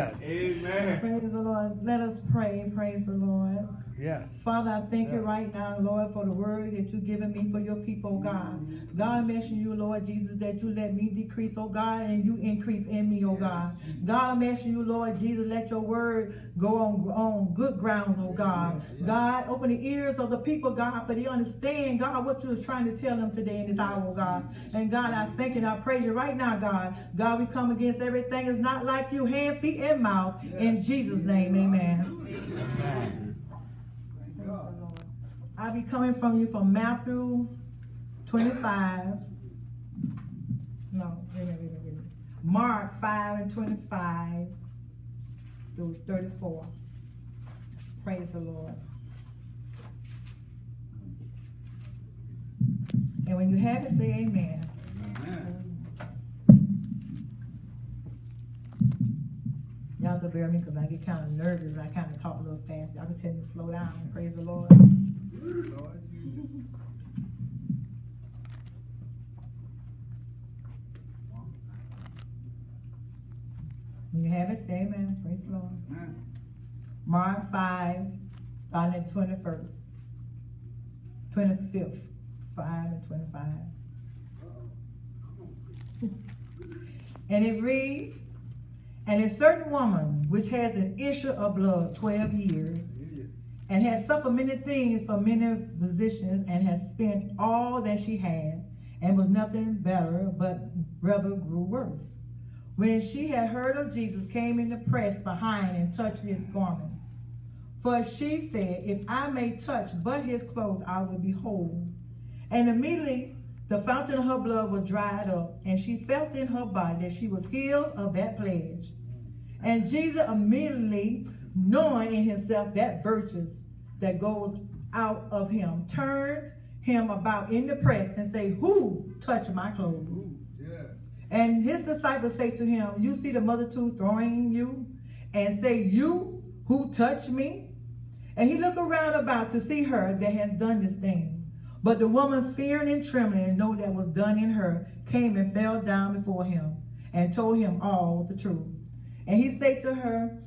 Yes. Amen. Praise the Lord. Let us pray. Praise the Lord. Yes. Father, I thank you right now, Lord, for the word that you've given me for your people, God. God, I'm asking you, Lord Jesus, that you let me decrease, oh God, and you increase in me, oh God. God, I'm asking you, Lord Jesus, let your word go on good grounds, oh God. God, open the ears of the people, God, for they understand, God, what you're trying to tell them today in this hour, oh God. And God, I thank you and I praise you right now, God. God, we come against everything that's not like you, hand, feet, and mouth. In Jesus' name, amen. I'll be coming from you from Matthew 25. No, wait a minute. Mark 5:25 through 34. Praise the Lord. And when you have it, say amen. Amen. Y'all have to bear me because I get kind of nervous. I kind of talk a little fast. Y'all can tell me to slow down. Praise the Lord. When you have it, say amen. Praise the Lord. Mark 5, starting at 25th, 5 and 25. And it reads, and a certain woman which has an issue of blood 12 years, and has suffered many things from many physicians, and has spent all that she had, and was nothing better, but rather grew worse. When she had heard of Jesus, came in the press behind and touched his garment. For she said, if I may touch but his clothes, I will be whole. And immediately the fountain of her blood was dried up, and she felt in her body that she was healed of that plague. And Jesus immediately, knowing in himself that virtues that goes out of him, turned him about in the press and say, who touched my clothes? And his disciples say to him, you see the multitude throwing you, and say, you who touched me? And he looked around about to see her that has done this thing. But the woman, fearing and trembling, and know that was done in her, came and fell down before him, and told him all the truth. And he said to her,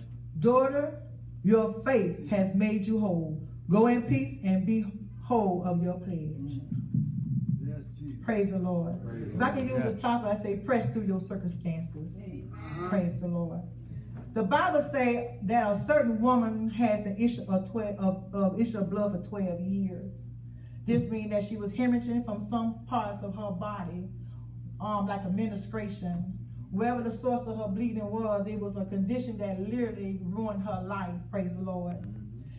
daughter, your faith has made you whole. Go in peace and be whole of your pledge. Praise the Lord. If I can use the topic, I say press through your circumstances. Praise the Lord. The Bible says that a certain woman has an issue of blood for 12 years. This means that she was hemorrhaging from some parts of her body, like a menstruation. Wherever the source of her bleeding was, it was a condition that literally ruined her life. Praise the Lord.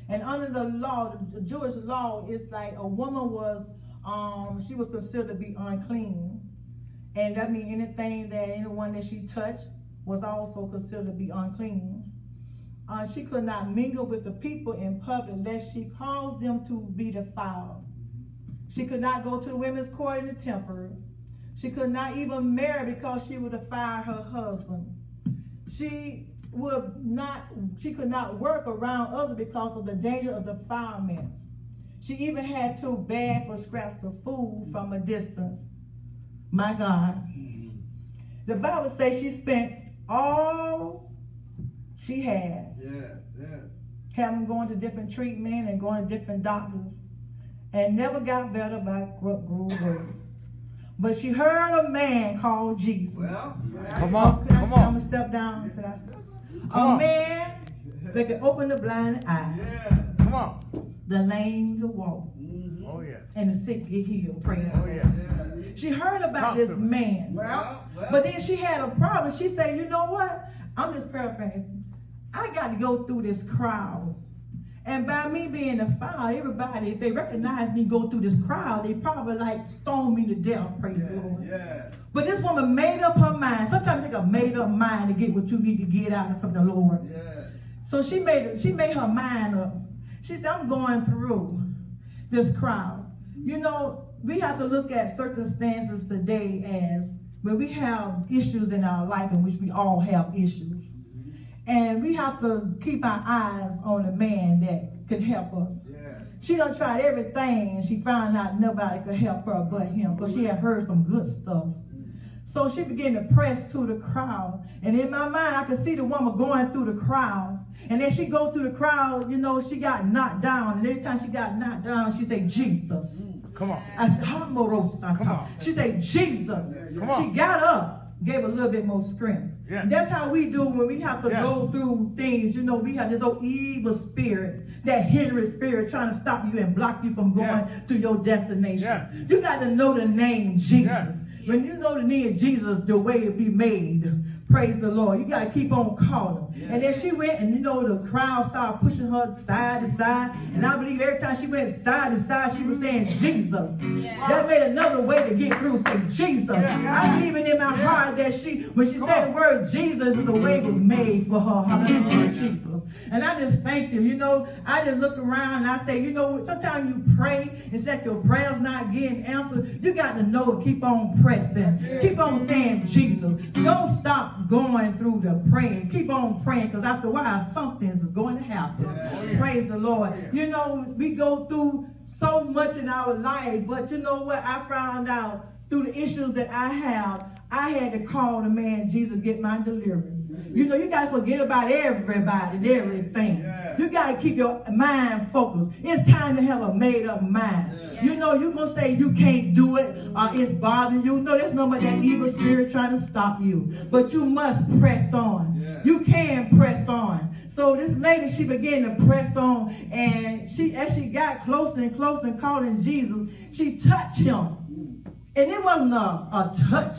And under the law, the Jewish law, it's like a woman was, she was considered to be unclean. And that means anyone that she touched was also considered to be unclean. She could not mingle with the people in public lest she caused them to be defiled. She could not go to the women's court in the temple. She could not even marry because she would defile her husband. She could not work around others because of the danger of defilement. She even had to beg for scraps of food from a distance. My God. The Bible says she spent all she had. Having gone to different treatment and going to different doctors. And never got better, but grew worse. But she heard a man called Jesus. Come on. I'm going to step down. A man that could open the blind eyes. Come on. The lame to walk. Oh, yeah. And the sick get healed. Praise the Lord. Yeah. She heard about this man. But then she had a problem. She said, you know what? I'm just paraphrasing. I got to go through this crowd. And by me being a fire, everybody, if they recognize me go through this crowd, they probably like stone me to death, praise the Lord. But this woman made up her mind. Sometimes you take a made up mind to get what you need to get out from the Lord. So she made her mind up. She said, I'm going through this crowd. You know, we have to look at circumstances today as when we have issues in our life in which we all have issues. And we have to keep our eyes on a man that could help us. She done tried everything and she found out nobody could help her but him because she had heard some good stuff. So she began to press to the crowd. And in my mind, I could see the woman going through the crowd. And as she go through the crowd, you know, she got knocked down. And every time she got knocked down, she said, Jesus. Come on. I said, Hamorosa. Come on. She said, Jesus. Come on. She got up, gave a little bit more strength. Yeah. And that's how we do when we have to Yeah. go through things. You know, we have this old evil spirit, that hindering spirit trying to stop you and block you from going to your destination. Yeah. You got to know the name Jesus. Yeah. When you know the name Jesus, the way it be made. Praise the Lord. You got to keep on calling. Yeah. And then she went, and you know, the crowd started pushing her side to side. And I believe every time she went side to side, she was saying Jesus. Yeah. That made another way to get through, say Jesus. Yeah. I believe in my heart that when she said the word Jesus, the way was made for her. Hallelujah, Jesus. And I just thanked him. You know, I just look around and I say, you know, sometimes you pray and say your prayer's not getting answered. You got to know, keep on pressing. Keep on saying Jesus. Don't stop going through the praying. Keep on praying, because after a while, something is going to happen. Yeah. Praise the Lord. Yeah. You know, we go through so much in our life, but you know what? I found out through the issues that I have, I had to call the man Jesus, get my deliverance. You know, you got to forget about everybody and everything. Yeah. You got to keep your mind focused. It's time to have a made-up mind. Yeah. You know, you're going to say you can't do it, it's bothering you. No, there's no but that evil spirit trying to stop you. But you must press on. Yeah. You can press on. So this lady, she began to press on, and as she got closer and closer and calling Jesus, she touched him. And it wasn't a touch.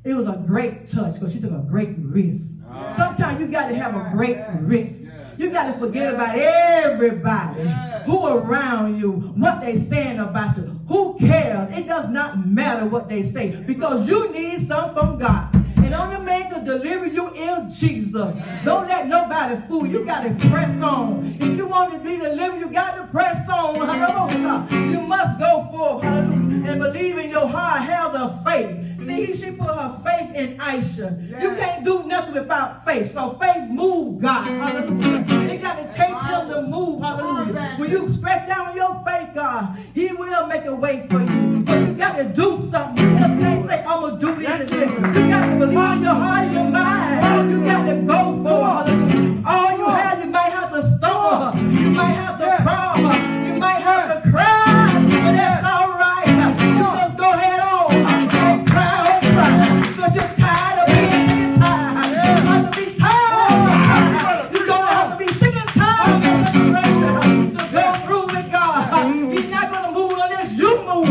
It was a great touch, because she took a great risk. Sometimes you got to have a great risk. You got to forget about everybody who around you, what they saying about you. Who cares? It does not matter what they say, because you need something from God. And the only man to deliver you is Jesus. Don't let nobody fool you. You got to press on. If you want to be delivered, you got to press on. Hallelujah. You must go forth. Hallelujah. And believe in your heart. Have the faith. See, she put her faith in Aisha. Yeah. You can't do nothing without faith. So faith move God. Hallelujah. It got to take them to move. Hallelujah. When you stretch out your faith, God, he will make a way for you. But you got to do something. You just can't say, I'm going to do this and this. You got to believe in your heart and your mind. You got to go for it. Hallelujah. All you have, you might have to stumble. You might have to crawl. You might have to cry. But that's all right. You just go ahead on and cry. Because you're tired of being sick and tired. You have to be tired sometimes. You're going to have to be sick and tired of your situation to go through with God. He's not going to move unless you move.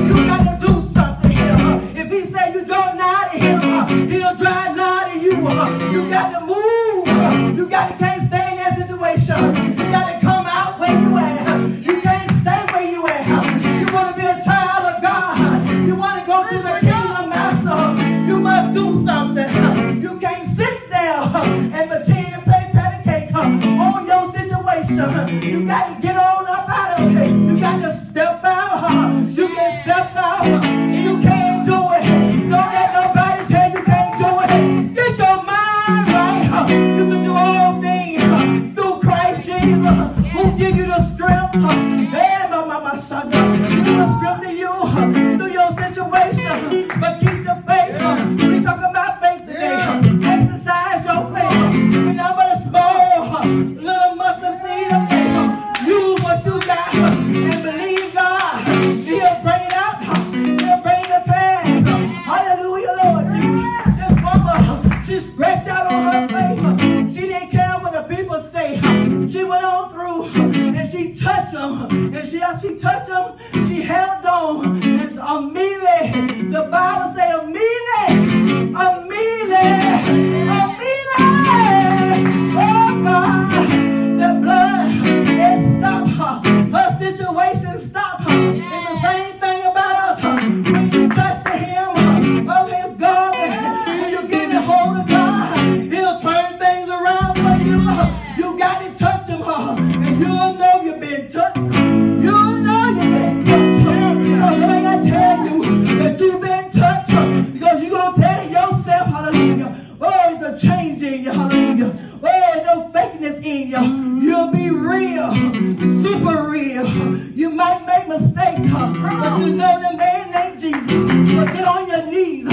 You got to do something here. If he say you don't nod to him, he'll try to nod to you. You got to move. You can't stay in that situation. You got to come out where you at. You can't stay where you at. You want to be a child of God. You want to go through the kingdom, master. You must do something. You can't sit there and pretend to play patty cake on your situation. You got to get on up out of it. You got to step out. You can step out. You can't do it. Don't let nobody tell you can't do it. Get your mind right. You can do all things through Christ Jesus, who give you the strength. Hey, my son, give the strength to you through your situation. But keep the faith. We talking about faith today. Exercise your faith. Even though but a small little mustard seed of faith. Use what you got and believe God. He'll bring it out. He'll bring the past. Hallelujah, Lord Jesus. This woman, she stretched out on her faith. She didn't care what the people say. She went on through and she touched them. And she touched them, she held on. And immediately, the Bible says, immediately, oh God, the blood, it stopped her. Her situation stopped her. It's the same thing about us. When you touch the hem of his garment, when you get a hold of God, he'll turn things around for you. You got to touch him, and you'll know you've been touched. You'll know you've been touched. Because nobody got to tell you that you've been touched. Because you're going to tell it yourself, hallelujah. Oh, it's a change in you, hallelujah. Oh, no fakeness in you. You'll be real, super real. You might make mistakes, but you know the man named Jesus. But get on your knees.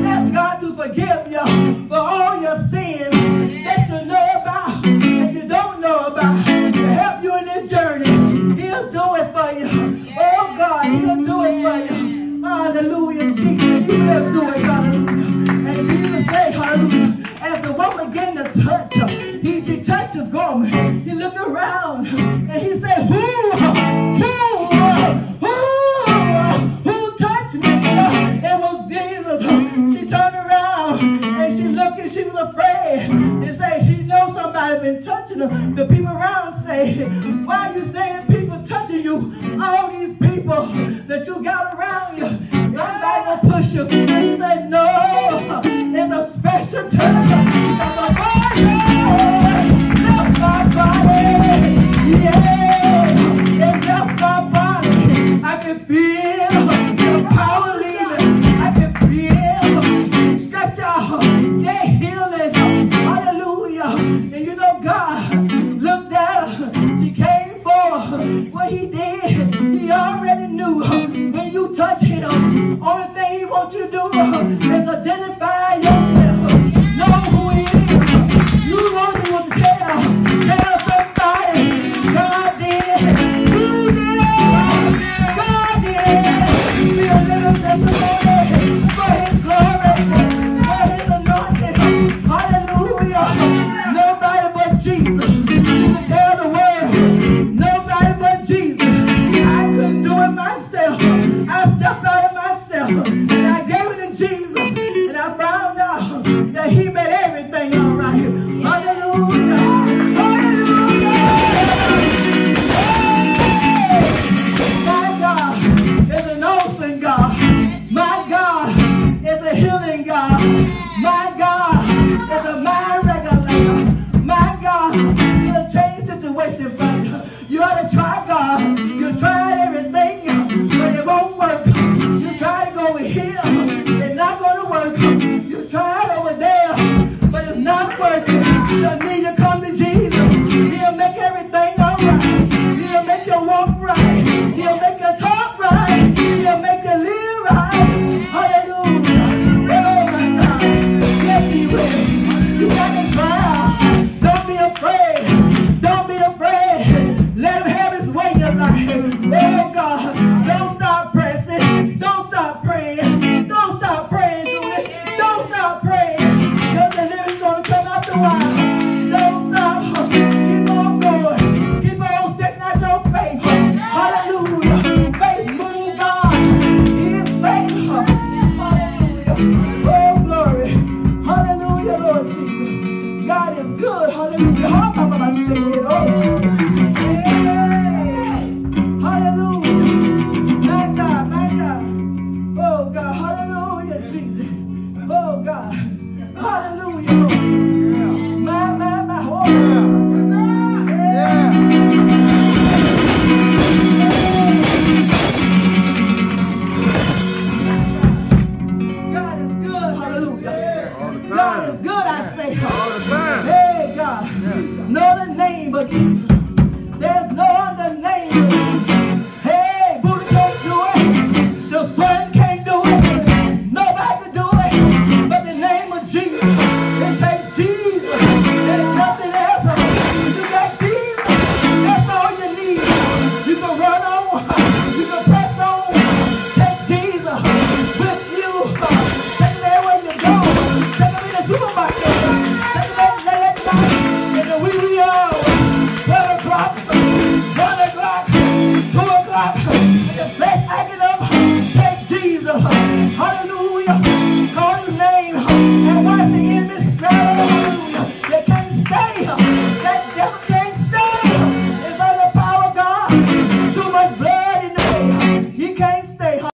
That's Jesus do it, hallelujah. And Jesus said, hallelujah. As the woman began to touch her, she touched his garment. He looked around and he said, who touched me? It was Jesus. She turned around and she looked and she was afraid. And said, he knows somebody been touching her. The people around say, why are you saying people touching you? All these people that you got around you, somebody will push you. And he said, no, it's a special touch. Because the fire left my body. Yeah, it left my body. I can feel